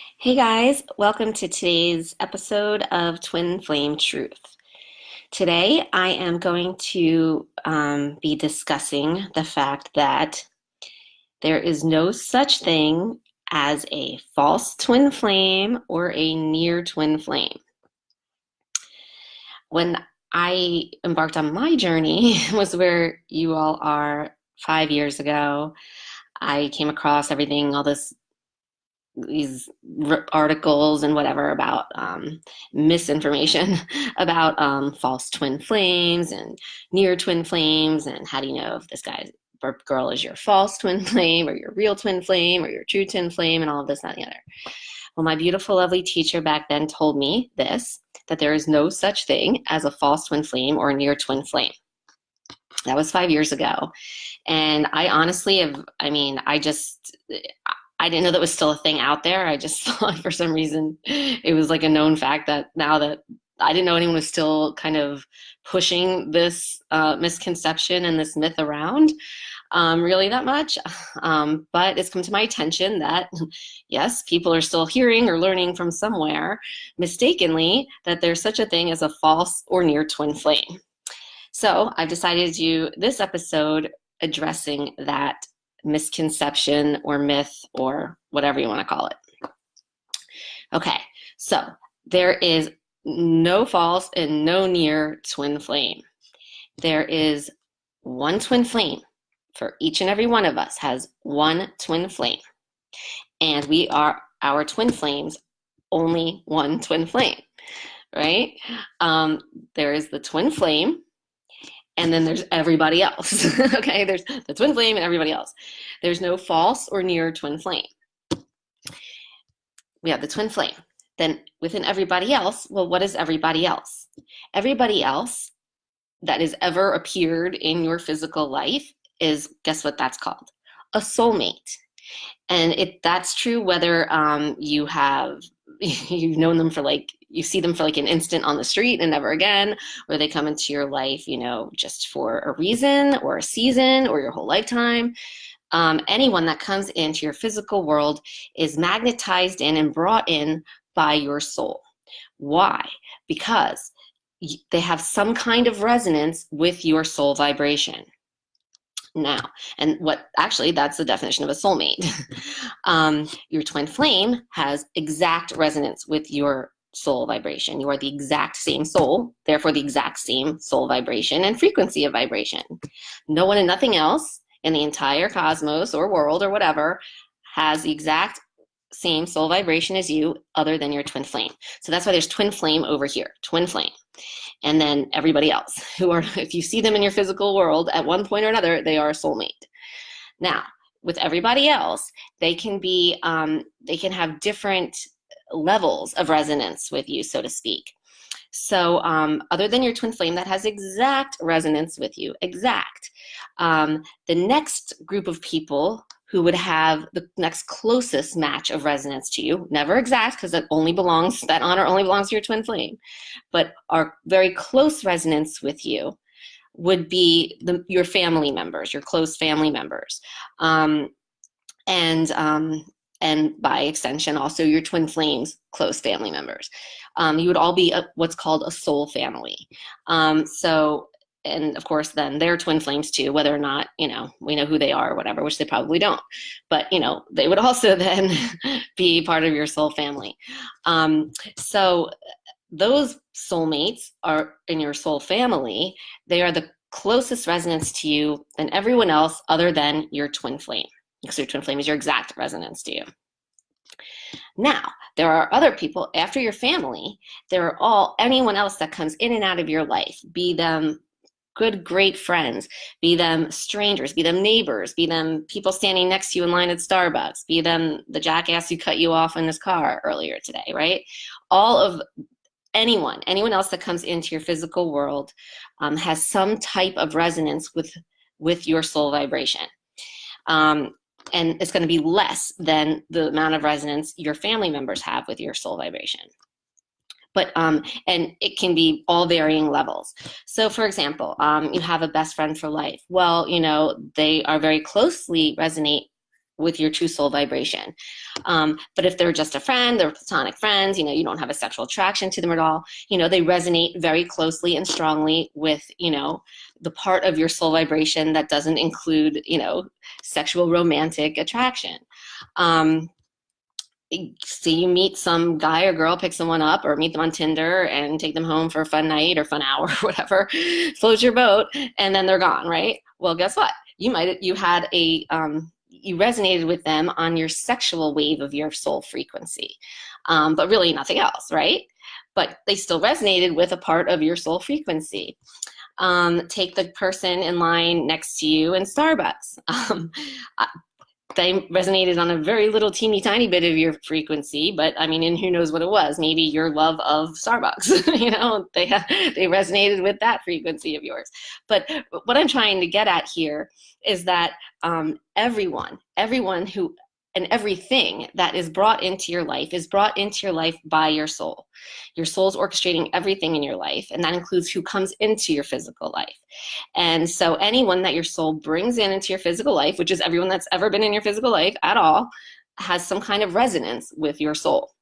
Hey guys, welcome to today's episode of Twin Flame Truth. Today I am going to be discussing the fact that there is no such thing as a false twin flame or a near twin flame. When I embarked on my journey was where you all are 5 years ago. I came across everything, all these articles and whatever about misinformation about false twin flames and near twin flames, and how do you know if this guy or girl is your false twin flame or your real twin flame or your true twin flame, and all of this, that, and the other. Well, my beautiful, lovely teacher back then told me this, that there is no such thing as a false twin flame or a near twin flame. That was 5 years ago. And I honestly I didn't know that was still a thing out there. I just thought for some reason it was like a known fact that now that I didn't know anyone was still kind of pushing this misconception and this myth around really that much. But it's come to my attention that, yes, people are still hearing or learning from somewhere mistakenly that there's such a thing as a false or near twin flame. So I've decided to do this episode addressing that misconception or myth or whatever you want to call it. Okay, so there is no false and no near twin flame. There is one twin flame. For each and every one of us has one twin flame. And we are our twin flames, only one twin flame, right? There is the twin flame, and then there's everybody else. Okay, there's the twin flame and everybody else. There's no false or near twin flame. We have the twin flame. Then within everybody else, well, what is everybody else? Everybody else that has ever appeared in your physical life is, guess what that's called? A soulmate. And that's true whether you've known them for you see them for an instant on the street and never again, or they come into your life, just for a reason or a season or your whole lifetime. Anyone that comes into your physical world is magnetized in and brought in by your soul. Why? Because they have some kind of resonance with your soul vibration. Now, and that's the definition of a soulmate. Your twin flame has exact resonance with your soul vibration. You are the exact same soul, therefore the exact same soul vibration and frequency of vibration. No one and nothing else in the entire cosmos or world or whatever has the exact same soul vibration as you, other than your twin flame. So that's why there's twin flame over here, twin flame. And then everybody else who are, if you see them in your physical world at one point or another, they are a soulmate. Now, with everybody else, they can have different levels of resonance with you, so to speak. So other than your twin flame that has exact resonance with you, the next group of people who would have the next closest match of resonance to you, never exact, because that honor only belongs to your twin flame, but our very close resonance with you would be your family members, your close family members, and by extension also your twin flames close family members. You would all be what's called a soul family. And of course, then they're twin flames too, whether or not, we know who they are or whatever, which they probably don't. But, they would also then be part of your soul family. So those soulmates are in your soul family. They are the closest resonance to you than everyone else other than your twin flame. Because your twin flame is your exact resonance to you. Now, there are other people after your family. There are anyone else that comes in and out of your life, be them good, great friends, be them strangers, be them neighbors, be them people standing next to you in line at Starbucks, be them the jackass who cut you off in his car earlier today, right? All of anyone else that comes into your physical world has some type of resonance with your soul vibration. And it's going to be less than the amount of resonance your family members have with your soul vibration. But and it can be all varying levels. So for example, you have a best friend for life. Well, they are very closely resonate with your true soul vibration. But if they're just a friend, they're platonic friends, you know, you don't have a sexual attraction to them at all, you know, they resonate very closely and strongly with, you know, the part of your soul vibration that doesn't include, you know, sexual romantic attraction. So you meet some guy or girl, pick someone up, or meet them on Tinder and take them home for a fun night or fun hour or whatever, float your boat, and then they're gone, right? Well, guess what? You resonated with them on your sexual wave of your soul frequency, but really nothing else, right? But they still resonated with a part of your soul frequency. Take the person in line next to you in Starbucks. They resonated on a very little teeny tiny bit of your frequency, but I mean, and who knows what it was? Maybe your love of Starbucks, you know, they resonated with that frequency of yours. But what I'm trying to get at here is that everyone who, and everything that is brought into your life is brought into your life by your soul. Your soul's orchestrating everything in your life, and that includes who comes into your physical life. And so anyone that your soul brings into your physical life, which is everyone that's ever been in your physical life at all, has some kind of resonance with your soul.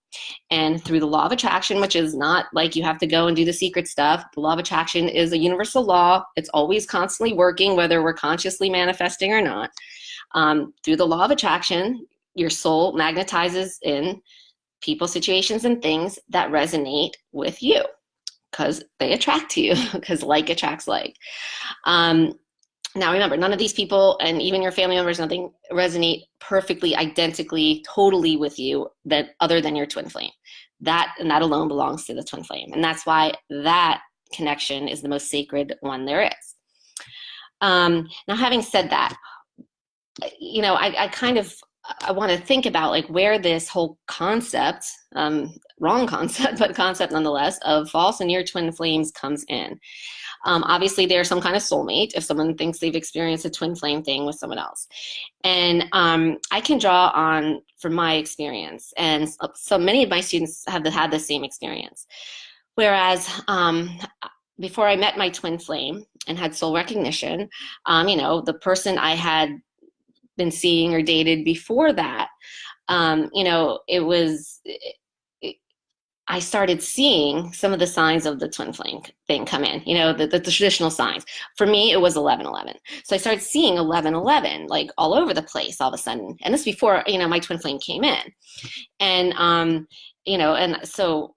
And through the law of attraction, which is not like you have to go and do the secret stuff, the law of attraction is a universal law. It's always constantly working, whether we're consciously manifesting or not. Through the law of attraction, your soul magnetizes in people, situations, and things that resonate with you because they attract to you, because like attracts like. Now remember, none of these people, and even your family members, nothing resonate perfectly, identically, totally with you that other than your twin flame. That and that alone belongs to the twin flame. And that's why that connection is the most sacred one there is. Now, having said that, you know, I want to think about like where this whole concept, wrong concept, but concept nonetheless, of false and near twin flames comes in. Obviously, they're some kind of soulmate if someone thinks they've experienced a twin flame thing with someone else. And I can draw on from my experience, and so many of my students have had the same experience. Whereas before I met my twin flame and had soul recognition, you know, the person I had been seeing or dated before that, you know, I started seeing some of the signs of the twin flame thing come in, you know, the traditional signs. For me, it was 11:11. So I started seeing 11:11 like all over the place all of a sudden. And this before, you know, my twin flame came in. And, you know, and so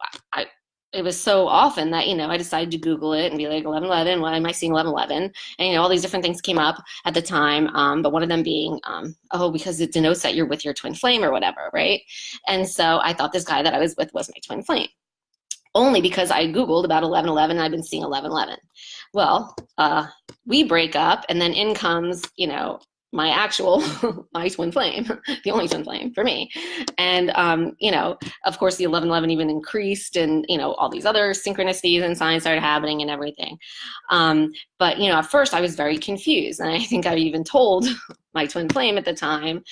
it was so often that, you know, I decided to Google it and be like 11:11, why am I seeing 11:11? And, you know, all these different things came up at the time. But one of them being, oh, because it denotes that you're with your twin flame or whatever, right? And so I thought this guy that I was with was my twin flame. Only because I Googled about 11:11 and I've been seeing 11:11. Well, we break up and then in comes, you know, my actual, my twin flame, the only twin flame for me. And, you know, of course the 11:11 even increased and, you know, all these other synchronicities and signs started happening and everything. But, you know, at first I was very confused. And I think I even told my twin flame at the time,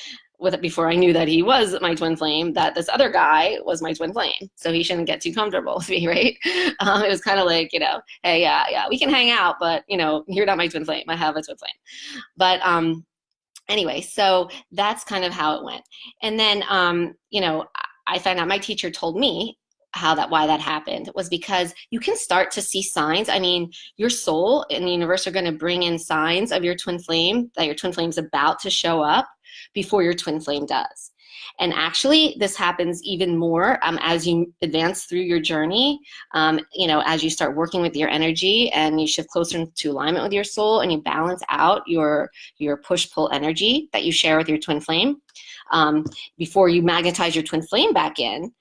before I knew that he was my twin flame, that this other guy was my twin flame. So he shouldn't get too comfortable with me, right? It was kind of like, you know, hey, yeah, we can hang out, but, you know, you're not my twin flame. I have a twin flame. But, anyway, so that's kind of how it went. And then, you know, I found out my teacher told me why that happened was because you can start to see signs. I mean, your soul and the universe are going to bring in signs of your twin flame, that your twin flame's about to show up before your twin flame does. And actually, this happens even more as you advance through your journey, you know, as you start working with your energy and you shift closer to alignment with your soul and you balance out your push-pull energy that you share with your twin flame. Before you magnetize your twin flame back in,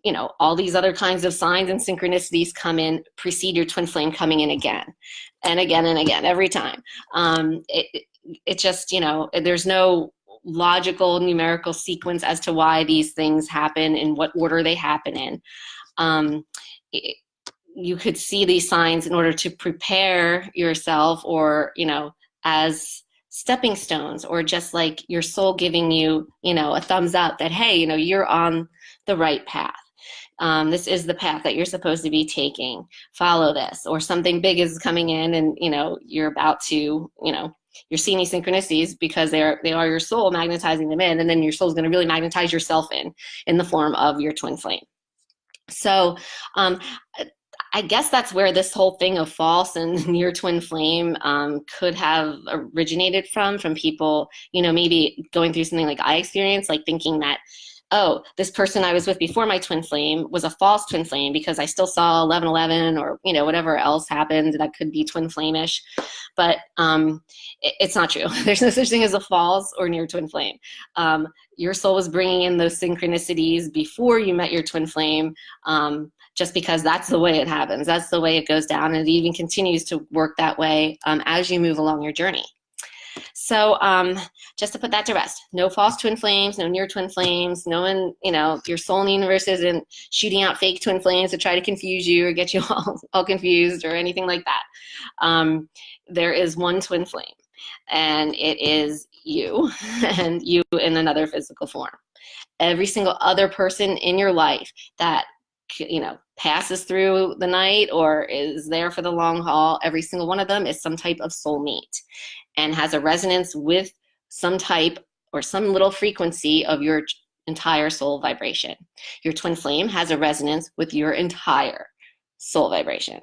you know, all these other kinds of signs and synchronicities come in, precede your twin flame coming in again and again and again, every time. It just, you know, there's no logical numerical sequence as to why these things happen and what order they happen in. You could see these signs in order to prepare yourself, or, you know, as stepping stones, or just like your soul giving you, you know, a thumbs up that, hey, you know, you're on the right path. This is the path that you're supposed to be taking. Follow this. Or something big is coming in and, you know, you're about to, you know, you're seeing these synchronicities because they are your soul magnetizing them in, and then your soul is going to really magnetize yourself in the form of your twin flame. So I guess that's where this whole thing of false and near twin flame could have originated from people, maybe going through something like I experienced, like thinking that, oh, this person I was with before my twin flame was a false twin flame because I still saw 1111 or, whatever else happened that could be twin flame-ish. But it's not true. There's no such thing as a false or near twin flame. Your soul was bringing in those synchronicities before you met your twin flame, just because that's the way it happens. That's the way it goes down, and it even continues to work that way as you move along your journey. So just to put that to rest, no false twin flames, no near twin flames, no one, your soul in the universe isn't shooting out fake twin flames to try to confuse you or get you all confused or anything like that. There is one twin flame, and it is you, and you in another physical form. Every single other person in your life that passes through the night or is there for the long haul, every single one of them is some type of soulmate and has a resonance with some type or some little frequency of your entire soul vibration. Your twin flame has a resonance with your entire soul vibration.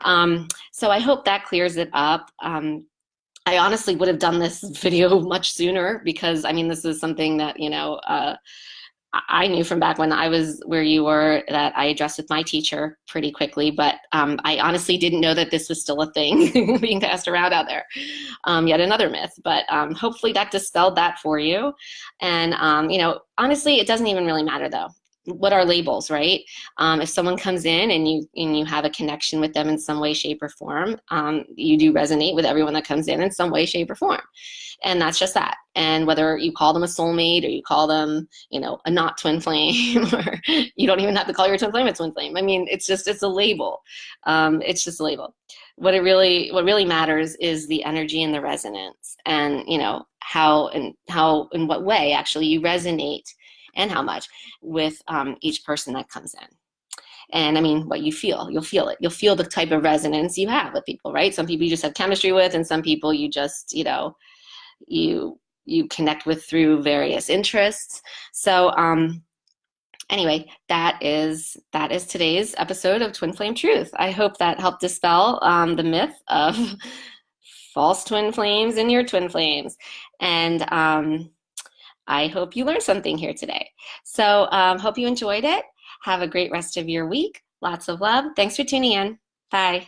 So I hope that clears it up. I honestly would have done this video much sooner because, this is something that, I knew from back when I was where you were that I addressed with my teacher pretty quickly, but I honestly didn't know that this was still a thing being passed around out there. Yet another myth, but hopefully that dispelled that for you. And, honestly, it doesn't even really matter though. What are labels, right? If someone comes in and you have a connection with them in some way, shape, or form, you do resonate with everyone that comes in some way, shape, or form. And that's just that. And whether you call them a soulmate or you call them, a not twin flame, or you don't even have to call your twin flame a twin flame. it's a label. It's just a label. What really matters is the energy and the resonance, and how in what way actually you resonate and how much with each person that comes in. And what you feel, you'll feel it. You'll feel the type of resonance you have with people, right? Some people you just have chemistry with, and some people you just, you connect with through various interests. So anyway, that is today's episode of Twin Flame Truth. I hope that helped dispel the myth of false twin flames and your twin flames. And I hope you learned something here today. So hope you enjoyed it. Have a great rest of your week. Lots of love. Thanks for tuning in. Bye.